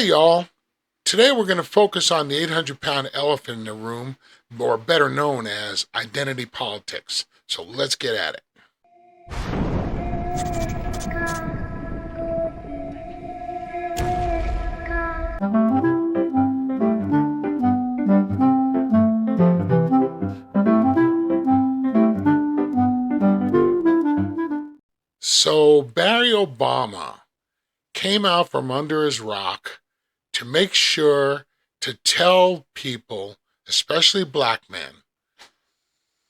Okay, y'all. Today we're going to focus on the 800-pound elephant in the room, or better known as identity politics. So let's get at it. So Barry Obama came out from under his rock to make sure to tell people, especially black men,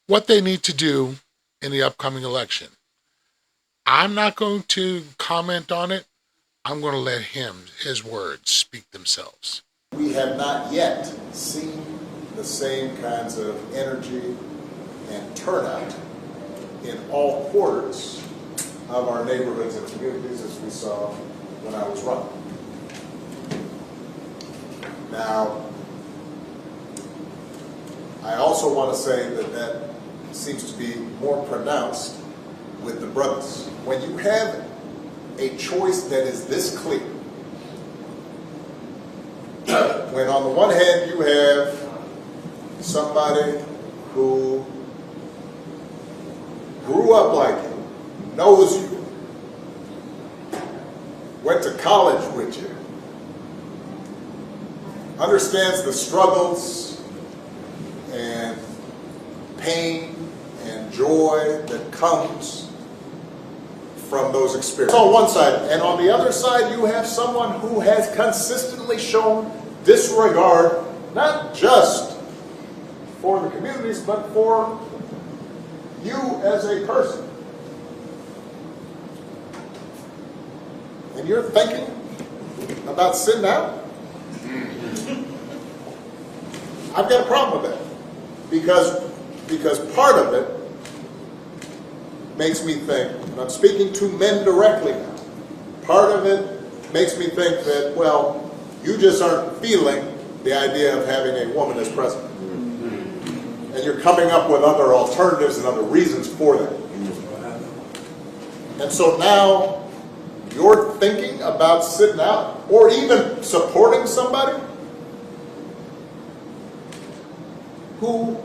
what they need to do in the upcoming election. I'm not going to comment on it. I'm going to let his words speak themselves. We have not yet seen the same kinds of energy and turnout in all quarters of our neighborhoods and communities as we saw when I was running. Now, I also want to say that seems to be more pronounced with the brothers. When you have a choice that is this clear, when on the one hand you have somebody who grew up like you, knows you, went to college with you, understands the struggles and pain and joy that comes from those experiences. On one side, and on the other side, you have someone who has consistently shown disregard, not just for the communities, but for you as a person. And you're thinking about sitting out? I've got a problem with that. Because part of it makes me think, and I'm speaking to men directly now, part of it makes me think that, well, you just aren't feeling the idea of having a woman as president. And you're coming up with other alternatives and other reasons for that. And so now you're thinking about sitting out or even supporting somebody who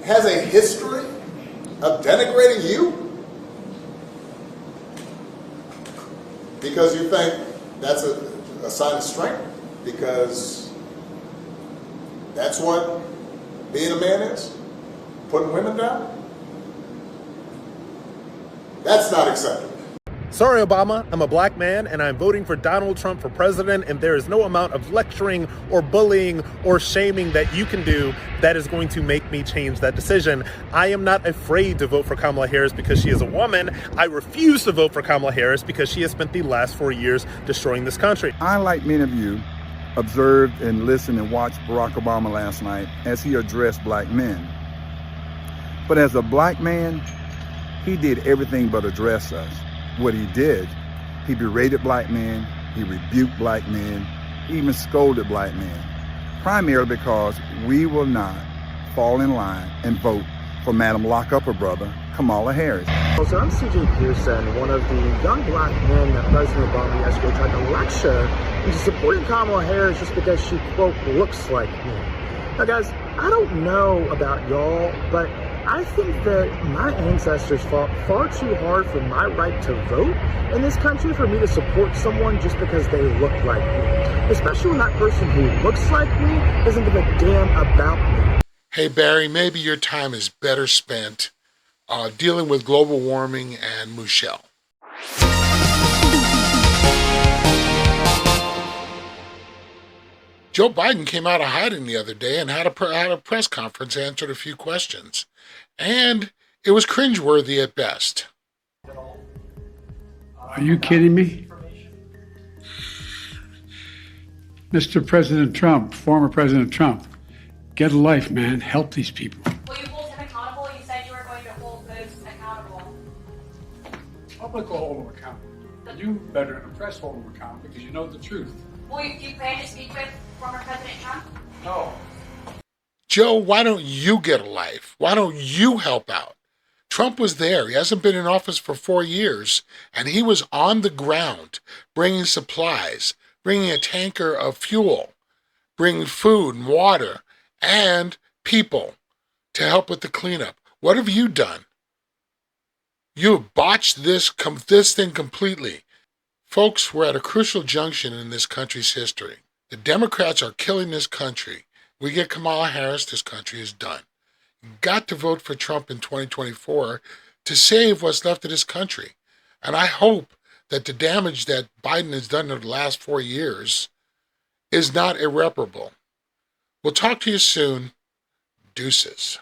has a history of denigrating you because you think that's a sign of strength, because that's what being a man is, putting women down. That's not acceptable. Sorry, Obama, I'm a black man and I'm voting for Donald Trump for president, and there is no amount of lecturing or bullying or shaming that you can do that is going to make me change that decision. I am not afraid to vote for Kamala Harris because she is a woman. I refuse to vote for Kamala Harris because she has spent the last 4 years destroying this country. I, like many of you, observed and listened and watched Barack Obama last night as he addressed black men. But as a black man, he did everything but address us. What he did, he berated black men, he rebuked black men, he even scolded black men, primarily because we will not fall in line and vote for Madam Lock-Up-Her Brother, Kamala Harris. So I'm C.J. Pearson, one of the young black men that President Obama yesterday tried to lecture into supporting Kamala Harris just because she, quote, looks like me. Now, guys, I don't know about y'all, but I think that my ancestors fought far too hard for my right to vote in this country for me to support someone just because they look like me. Especially when that person who looks like me doesn't give a damn about me. Hey, Barry, maybe your time is better spent dealing with global warming and Michelle. Joe Biden came out of hiding the other day and had a press conference, answered a few questions. And it was cringeworthy at best. Are you kidding me? Mr. President Trump, former President Trump, get a life, man. Help these people. Will you hold him accountable? You said you were going to hold folks accountable. Public will hold them accountable. You better than the press hold them accountable because you know the truth. Will you plan to speak with former President Trump? No. Joe, why don't you get a life? Why don't you help out? Trump was there. He hasn't been in office for 4 years, and he was on the ground bringing supplies, bringing a tanker of fuel, bringing food and water and people to help with the cleanup. What have you done? You have botched this thing completely. Folks, we're at a crucial junction in this country's history. The Democrats are killing this country. We get Kamala Harris, this country is done. You've got to vote for Trump in 2024 to save what's left of this country. And I hope that the damage that Biden has done in the last 4 years is not irreparable. We'll talk to you soon. Deuces.